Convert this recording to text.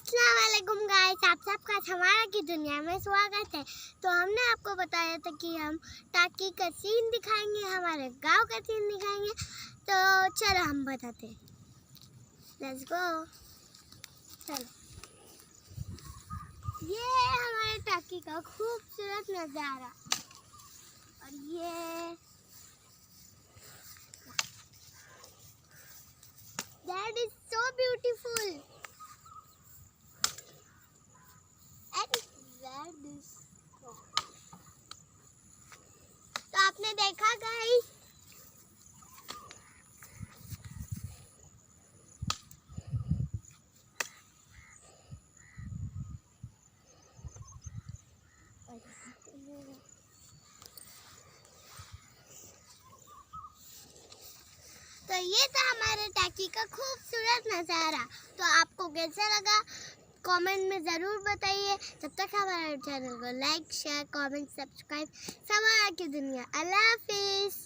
अस्सलाम वालेकुम गाइस, आप सबका हमारा की दुनिया में स्वागत है। तो हमने आपको बताया था कि हम टाकी का सीन दिखाएंगे, हमारे गांव का सीन दिखाएंगे। तो चलो हम बताते हैं, लेट्स गो। चलो, ये है हमारे टाकी का खूबसूरत नज़ारा और ये that is so beautiful and that is तो आपने देखा गाइस, तो ये था हमारे टाकी का खूबसूरत नज़ारा। तो आपको कैसा लगा कमेंट में ज़रूर बताइए। तब तक हमारे चैनल को लाइक, शेयर, कमेंट, सब्सक्राइब। सवाल की दुनिया। अल्लाह हाफिज़।